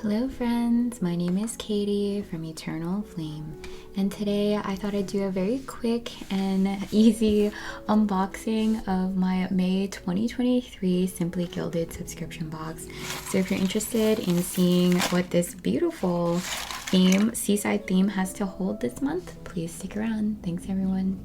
Hello friends, my name is Katie from Eternal Flame, and today I thought I'd do a very quick and easy unboxing of my May 2023 Simply Gilded Subscription Box. So if you're interested in seeing what this beautiful theme, seaside theme, has to hold this month, please stick around. Thanks everyone.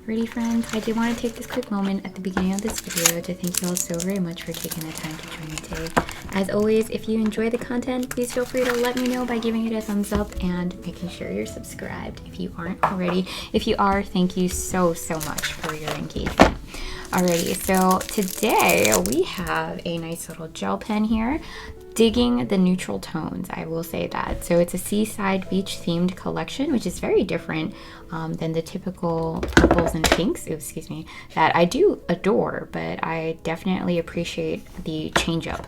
Alrighty friends, I did want to take this quick moment at the beginning of this video to thank you all so very much for taking the time to join me today. As always, if you enjoy the content, please feel free to let me know by giving it a thumbs up and making sure you're subscribed if you aren't already. If you are, thank you so much for your engagement. Alrighty, so today we have a nice little gel pen here. Digging the neutral tones, I will say that. So it's a seaside beach themed collection, which is very different than the typical purples and pinks, excuse me, that I do adore, but I definitely appreciate the change up.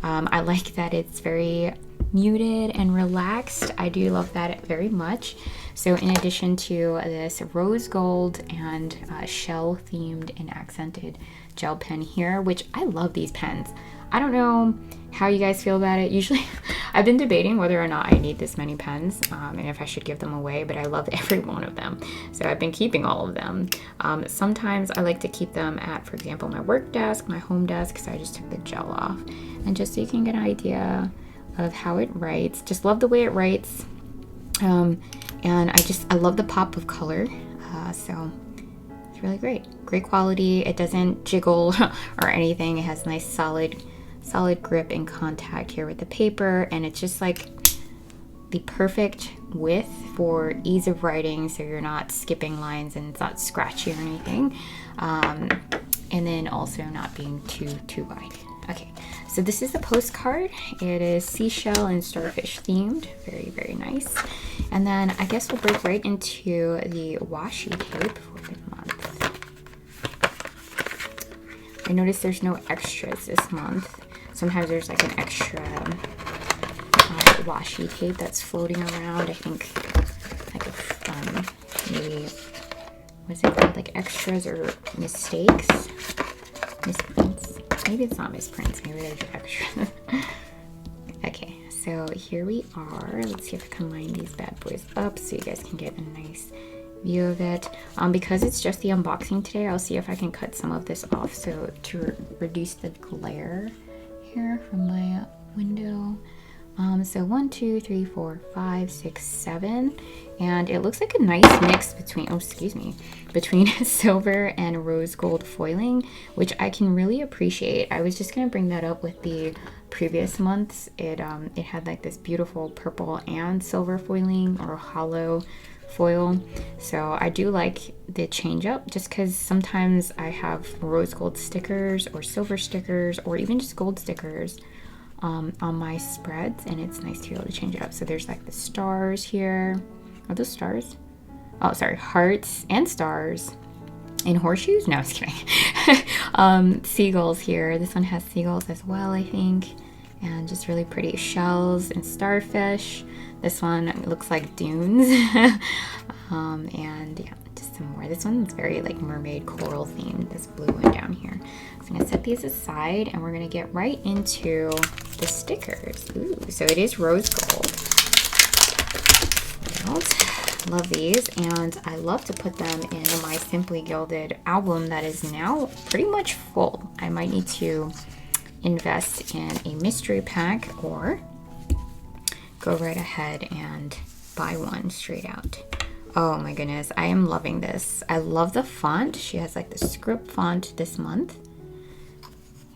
I like that it's very muted and relaxed. I do love that very much. So in addition to this rose gold and shell themed and accented gel pen here, which I love these pens. I don't know how you guys feel about it. Usually I've been debating whether or not I need this many pens and if I should give them away, but I love every one of them. So I've been keeping all of them. Sometimes I like to keep them at, for example, my work desk, my home desk, so I just took the gel off. And just so you can get an idea of how it writes. Just love the way it writes. And I love the pop of color. So it's really great. Great quality. It doesn't jiggle or anything. It has nice solid grip and contact here with the paper, and it's just like the perfect width for ease of writing, so you're not skipping lines and it's not scratchy or anything, and then also not being too wide. Okay, so this is the postcard. It is seashell and starfish themed. Very nice. And then I guess we'll break right into the washi tape for the month. I noticed there's no extras this month. Sometimes there's like an extra washi tape that's floating around. I think like maybe, what's it called? Like extras or mistakes? Misprints. Maybe it's not misprints. Maybe they're just extras. Okay, so here we are. Let's see if I can line these bad boys up so you guys can get a nice view of it. Because it's just the unboxing today, I'll see if I can cut some of this off so to reduce the glare here from my window. So 1, 2, 3, 4, 5, 6, 7, and it looks like a nice mix between, between silver and rose gold foiling, which I can really appreciate. I was just gonna bring that up with the previous months. It had like this beautiful purple and silver foiling or hollow foil, so I do like the change up, just because sometimes I have rose gold stickers or silver stickers or even just gold stickers on my spreads, and it's nice to be able to change it up. So there's like the stars here. Are those stars? Oh, sorry, hearts and stars and horseshoes. No, I was kidding. Seagulls here. This one has seagulls as well, I think, and just really pretty shells and starfish. This one looks like dunes. And yeah, just some more. This one's very like mermaid coral themed, this blue one down here. So I'm gonna set these aside and we're gonna get right into the stickers. Ooh, so it is rose gold. Love these, and I love to put them in my Simply Gilded album that is now pretty much full. I might need to invest in a mystery pack or go right ahead and buy one straight out. Oh my goodness, I am loving this. I love the font. She has like the script font this month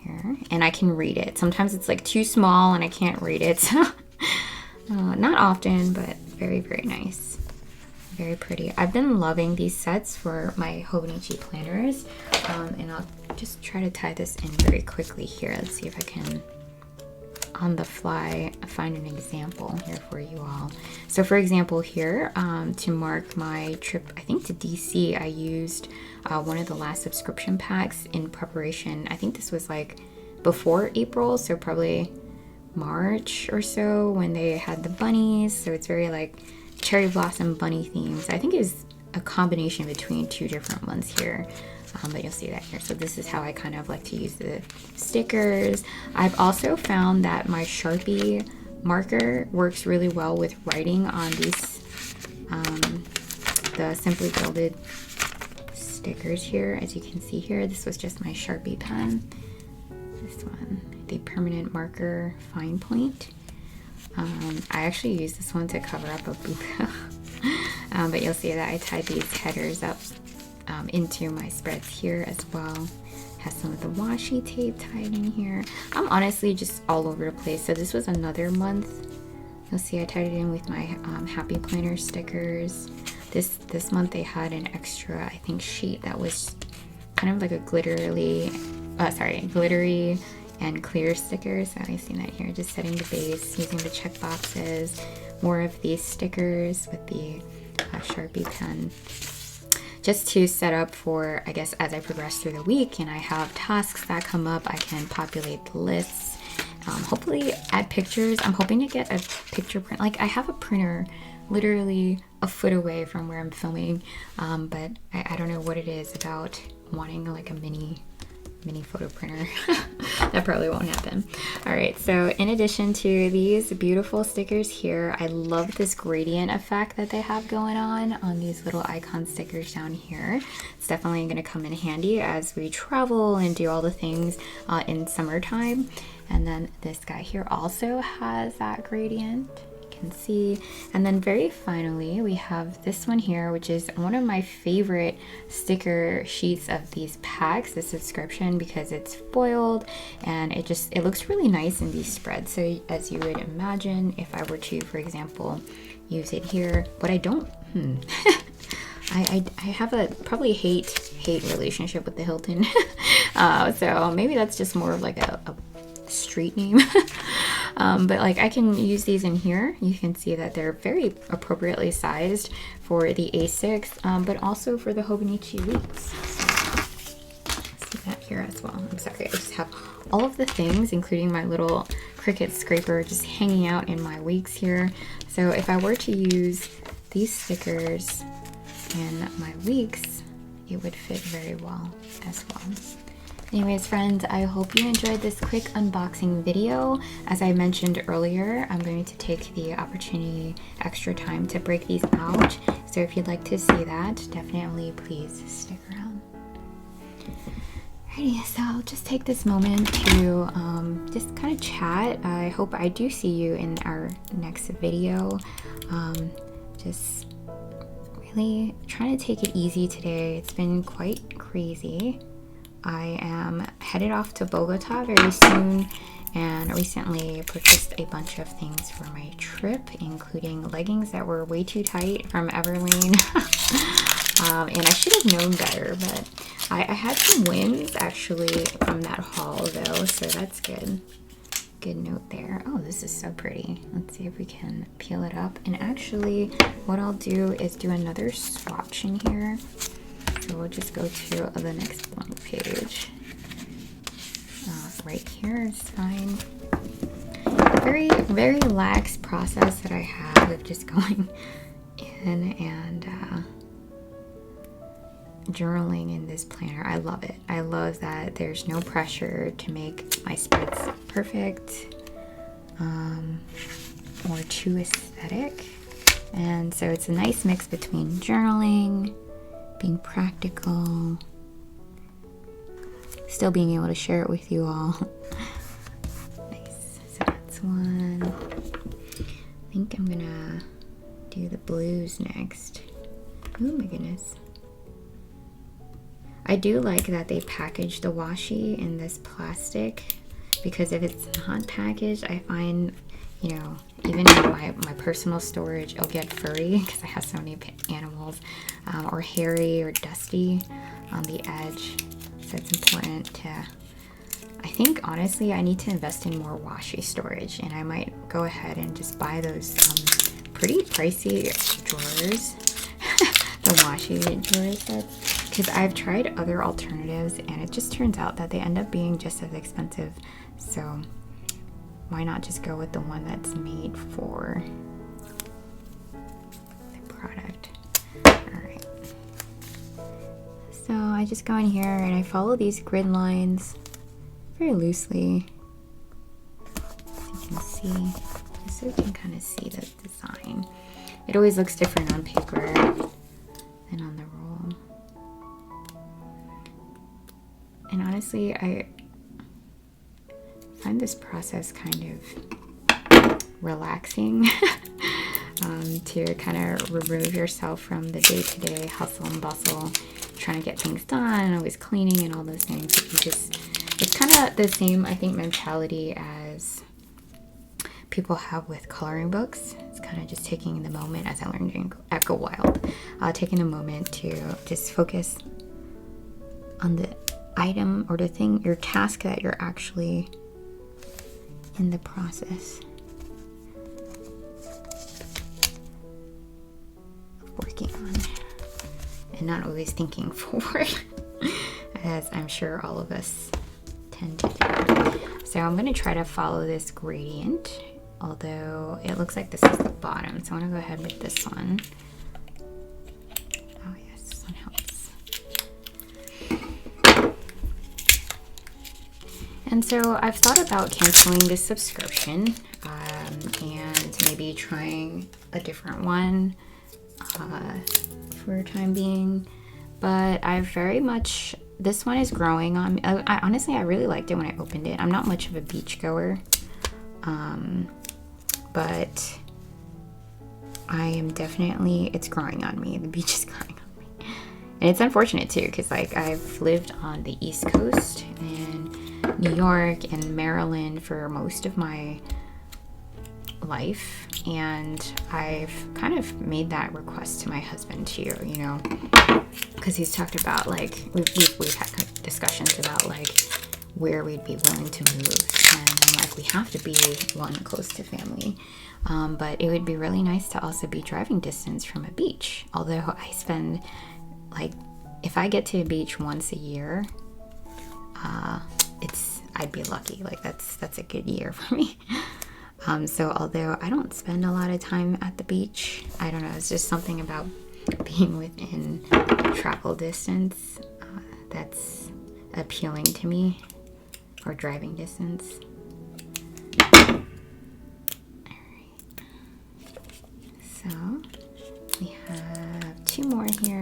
here, and I can read it. Sometimes it's like too small and I can't read it, so not often, but very nice. Very pretty. I've been loving these sets for my Hobonichi planners, and I'll just try to tie this in very quickly here. Let's see if I can on the fly find an example here for you all. So for example here, to mark my trip, I think to DC, I used one of the last subscription packs in preparation. I think this was like before April, so probably March or so, when they had the bunnies. So it's very like cherry blossom bunny themes. I think it was a combination between two different ones here. But you'll see that here. So this is how I kind of like to use the stickers. I've also found that my Sharpie marker works really well with writing on these the Simply Gilded stickers here. As you can see here, this was just my Sharpie pen. This one, the permanent marker fine point. I actually used this one to cover up a buka. But you'll see that I tied these headers up into my spreads here as well. Has some of the washi tape tied in here. I'm honestly just all over the place. So this was another month. You'll see I tied it in with my Happy Planner stickers. This month they had an extra, I think, sheet that was kind of like a glittery and clear stickers. So I've seen that here, just setting the base, using the check boxes, more of these stickers with the Sharpie pen, just to set up for, I guess, as I progress through the week and I have tasks that come up, I can populate the lists, hopefully add pictures. I'm hoping to get a picture print. Like, I have a printer literally a foot away from where I'm filming, but I don't know what it is about wanting like a mini photo printer. That probably won't happen. All right, so in addition to these beautiful stickers here, I love this gradient effect that they have going on these little icon stickers down here. It's definitely going to come in handy as we travel and do all the things in summertime. And then this guy here also has that gradient, can see. And then very finally we have this one here, which is one of my favorite sticker sheets of these packs, the subscription, because it's foiled and it looks really nice in these spreads. So as you would imagine, if I were to, for example, use it here, but I don't I have a probably hate relationship with the Hilton. So maybe that's just more of like a street name. But like, I can use these in here. You can see that they're very appropriately sized for the A6, but also for the Hobonichi weeks. So, see that here as well. I'm sorry, I just have all of the things, including my little Cricut scraper, just hanging out in my weeks here. So if I were to use these stickers in my weeks, it would fit very well as well. Anyways, friends, I hope you enjoyed this quick unboxing video. As I mentioned earlier, I'm going to take the opportunity, extra time to break these out. So if you'd like to see that, definitely please stick around. Alrighty, so I'll just take this moment to just kind of chat. I hope I do see you in our next video. Just really trying to take it easy today. It's been quite crazy. I am headed off to Bogota very soon, and recently purchased a bunch of things for my trip, including leggings that were way too tight from Everlane. And I should have known better, but I had some wins actually from that haul though, so that's good. Good note there. Oh, this is so pretty. Let's see if we can peel it up. And actually, what I'll do is do another swatch in here. So we'll just go to the next blank page. Right here is fine. Very, very lax process that I have of just going in and journaling in this planner. I love it. I love that there's no pressure to make my spreads perfect or too aesthetic. And so it's a nice mix between journaling, being practical, still being able to share it with you all. Nice. So that's one. I think I'm gonna do the blues next. Oh my goodness. I do like that they package the washi in this plastic, because if it's not packaged, I find, you know, even in my personal storage, it'll get furry because I have so many animals, or hairy or dusty on the edge. So it's important to, I think honestly, I need to invest in more washi storage, and I might go ahead and just buy those pretty pricey drawers, the washi drawer sets, because I've tried other alternatives and it just turns out that they end up being just as expensive. So why not just go with the one that's made for the product? All right. So I just go in here and I follow these grid lines very loosely. As you can see, so you can kind of see the design. It always looks different on paper than on the roll. And honestly, I find this process kind of relaxing to kind of remove yourself from the day-to-day hustle and bustle, trying to get things done, always cleaning and all those things. It's kind of the same, I think, mentality as people have with coloring books. It's kind of just taking the moment, as I learned at Go Wild, taking the moment to just focus on the item or the thing, your task that you're actually in the process of working on, and not always thinking forward, as I'm sure all of us tend to do. So I'm going to try to follow this gradient, although it looks like this is the bottom, so I'm going to go ahead with this one. Oh yes, this one helps. And so I've thought about canceling this subscription and maybe trying a different one for a time being, but this one is growing on me. Honestly, I really liked it when I opened it. I'm not much of a beach goer, but I am definitely, it's growing on me. The beach is growing on me. And it's unfortunate too, because like I've lived on the East Coast in New York and Maryland for most of my life, and I've kind of made that request to my husband too, you know, because he's talked about like we've had discussions about like where we'd be willing to move, and I'm like, we have to be one close to family, but it would be really nice to also be driving distance from a beach. Although I spend, like, if I get to a beach once a year, I'd be lucky. Like that's a good year for me. So although I don't spend a lot of time at the beach, I don't know, it's just something about being within travel distance that's appealing to me, or driving distance. Alright, so we have 2 more here,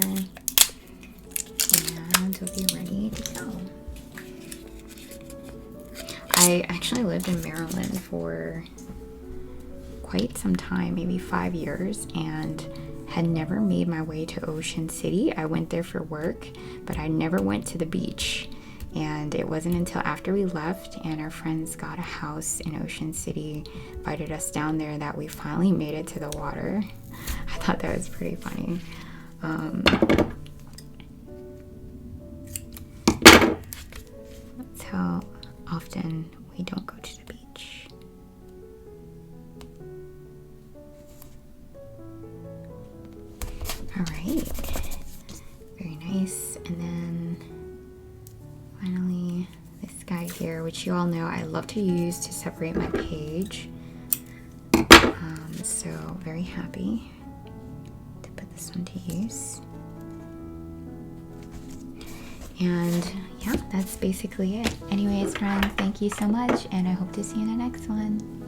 and we'll be ready to go. I actually lived in Maryland for quite some time, maybe 5 years, and had never made my way to Ocean City. I went there for work, but I never went to the beach. And it wasn't until after we left and our friends got a house in Ocean City, invited us down there, that we finally made it to the water. I thought that was pretty funny. That's how often we don't go to the beach. All right, very nice. And then finally this guy here, which you all know I love to use to separate my page. So very happy to put this one to use. And yeah, that's basically it. Anyways, friends, thank you so much, and I hope to see you in the next one.